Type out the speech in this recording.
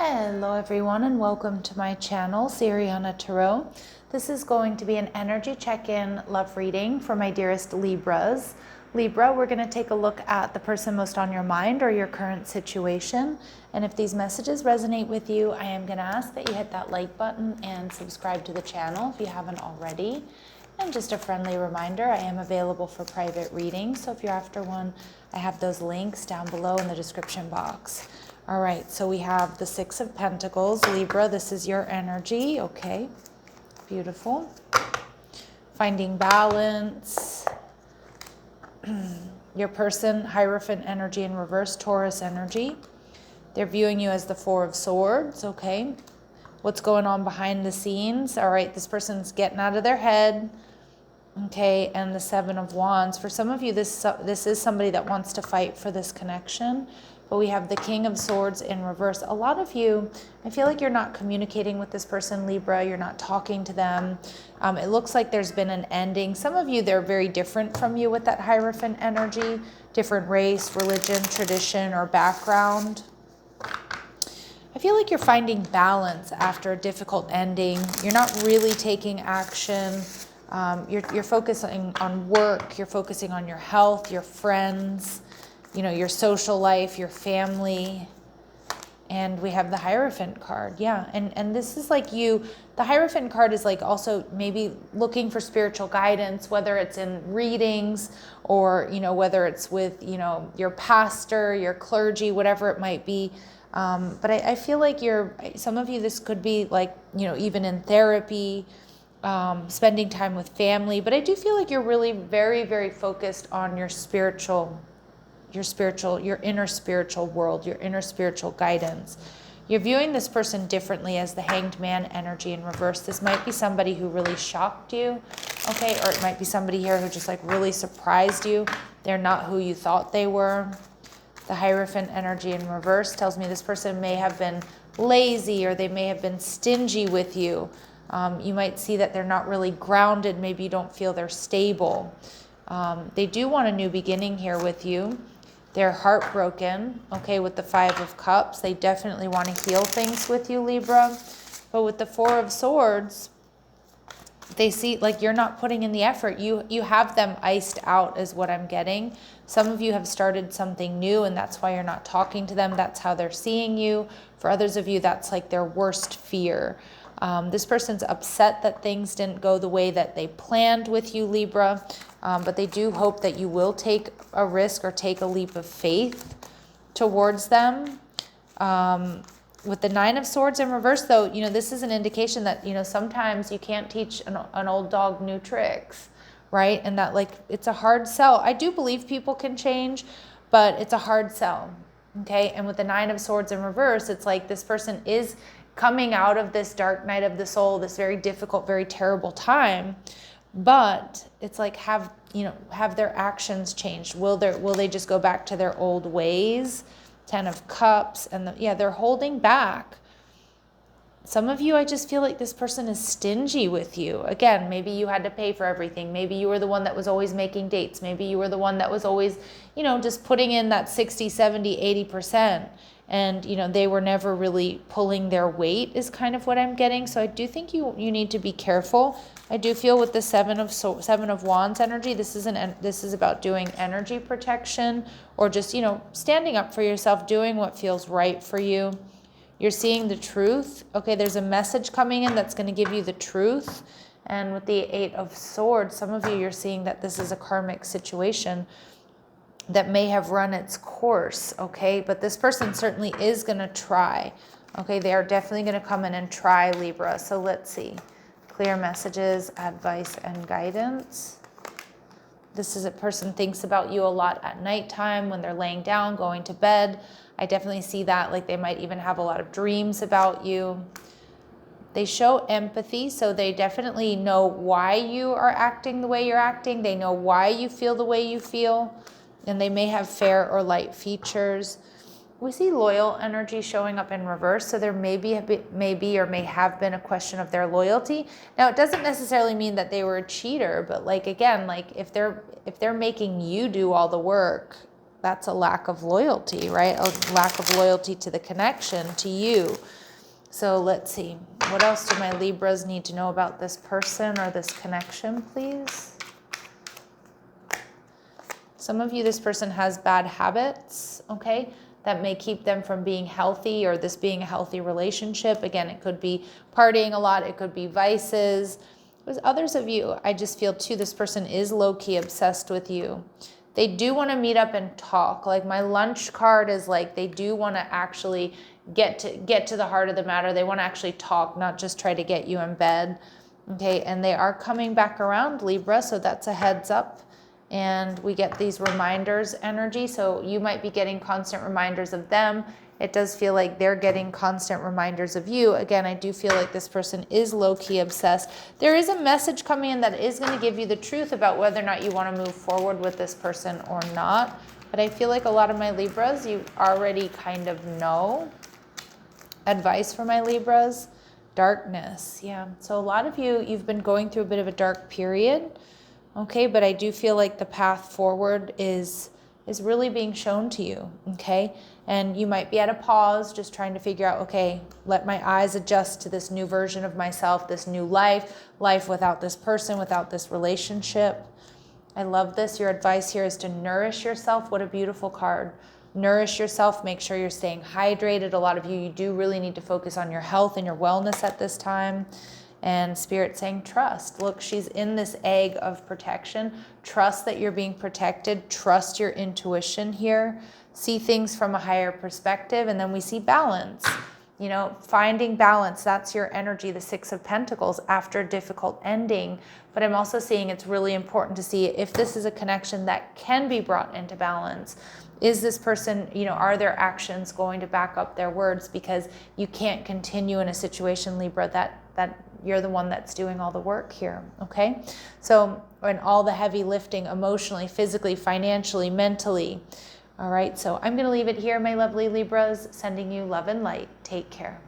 Hello everyone and welcome to my channel, Siriana Tarot. This is going to be an energy check-in love reading for my dearest Libras. Libra, we're going to take a look at the person most on your mind or your current situation. And if these messages resonate with you, I am going to ask that you hit that like button and subscribe to the channel if you haven't already. And just a friendly reminder, I am available for private readings. So if you're after one, I have those links down below in the description box. All right, so we have the Six of Pentacles. Libra, this is your energy. Okay, beautiful. Finding balance. Your person, Hierophant energy in reverse, Taurus energy. They're viewing you as the Four of Swords. Okay, what's going on behind the scenes? All right, this person's getting out of their head. Okay, and the Seven of Wands. For some of you, this is somebody that wants to fight for this connection. But we have the King of Swords in reverse. A lot of you, I feel like you're not communicating with this person, Libra. You're not talking to them. It looks like there's been an ending. Some of you, they're very different from you with that Hierophant energy. Different race, religion, tradition, or background. I feel like you're finding balance after a difficult ending. You're not really taking action. You're focusing on work. You're focusing on your health, your friends, you know, your social life, your family. And we have the Hierophant card. Yeah. And this is like you, the Hierophant card is like also maybe looking for spiritual guidance, whether it's in readings or, you know, whether it's with, you know, your pastor, your clergy, whatever it might be. But I feel like some of you, this could be like, you know, even in therapy, spending time with family. But I do feel like you're really very, very focused on your inner spiritual world, your inner spiritual guidance. You're viewing this person differently as the Hanged Man energy in reverse. This might be somebody who really shocked you, okay? Or it might be somebody here who just like really surprised you. They're not who you thought they were. The Hierophant energy in reverse tells me this person may have been lazy or they may have been stingy with you. You might see that they're not really grounded. Maybe you don't feel they're stable. They do want a new beginning here with you. They're heartbroken, okay, with the Five of Cups. They definitely want to heal things with you, Libra. But with the Four of Swords, they see like you're not putting in the effort. You have them iced out is what I'm getting. Some of you have started something new and that's why you're not talking to them. That's how they're seeing you. For others of you, that's like their worst fear. This person's upset that things didn't go the way that they planned with you, Libra. But they do hope that you will take a risk or take a leap of faith towards them. With the Nine of Swords in reverse, though, you know, this is an indication that, you know, sometimes you can't teach an old dog new tricks, right? And that, like, it's a hard sell. I do believe people can change, but it's a hard sell, okay? And with the Nine of Swords in reverse, it's like this person is coming out of this dark night of the soul, this very difficult, very terrible time. But it's like, have their actions changed? Will they just go back to their old ways? Ten of Cups, and they're holding back. Some of you, I just feel like this person is stingy with you. Again, maybe you had to pay for everything. Maybe you were the one that was always making dates. Maybe you were the one that was always, you know, just putting in that 60, 70, 80%. And, you know, they were never really pulling their weight is kind of what I'm getting. So I do think you need to be careful. I do feel with the Seven of Wands energy, this is about doing energy protection or just, you know, standing up for yourself, doing what feels right for you. You're seeing the truth. Okay, there's a message coming in that's going to give you the truth. And with the Eight of Swords, some of you, you're seeing that this is a karmic situation that may have run its course, okay? But this person certainly is going to try, okay? They are definitely going to come in and try, Libra. So let's see. Clear messages, advice, and guidance. This is a person thinks about you a lot at nighttime when they're laying down, going to bed. I definitely see that, like they might even have a lot of dreams about you. They show empathy, so they definitely know why you are acting the way you're acting. They know why you feel the way you feel. And they may have fair or light features. We see loyal energy showing up in reverse, so there may have been a question of their loyalty. Now, it doesn't necessarily mean that they were a cheater, but like again, like if they're making you do all the work, that's a lack of loyalty, right? A lack of loyalty to the connection, to you. So let's see. What else do my Libras need to know about this person or this connection, please? Some of you, this person has bad habits, okay, that may keep them from being healthy or this being a healthy relationship. Again, it could be partying a lot. It could be vices. With others of you, I just feel too, this person is low-key obsessed with you. They do want to meet up and talk. Like my lunch card is like they do want to actually get to the heart of the matter. They want to actually talk, not just try to get you in bed. Okay, and they are coming back around, Libra, so that's a heads up. And we get these reminders energy, so you might be getting constant reminders of them. It does feel like they're getting constant reminders of you. Again, I do feel like this person is low-key obsessed. There is a message coming in that is going to give you the truth about whether or not you want to move forward with this person or not. But I feel like a lot of my Libras, you already kind of know. Advice for my Libras, darkness. Yeah, so a lot of you, you've been going through a bit of a dark period. Okay, but I do feel like the path forward is really being shown to you, okay? And you might be at a pause, just trying to figure out, okay, let my eyes adjust to this new version of myself, this new life without this person, without this relationship. I love this. Your advice here is to nourish yourself. What a beautiful card. Nourish yourself. Make sure you're staying hydrated. A lot of you do really need to focus on your health and your wellness at this time. And Spirit saying trust. Look, she's in this egg of protection. Trust that you're being protected. Trust your intuition here. See things from a higher perspective. And then we see balance. You know, finding balance, that's your energy, the Six of Pentacles, after a difficult ending. But I'm also seeing it's really important to see if this is a connection that can be brought into balance. Is this person, you know, are their actions going to back up their words? Because you can't continue in a situation, Libra, that you're the one that's doing all the work here, okay? So, and all the heavy lifting emotionally, physically, financially, mentally. All right, so I'm going to leave it here, my lovely Libras, sending you love and light. Take care.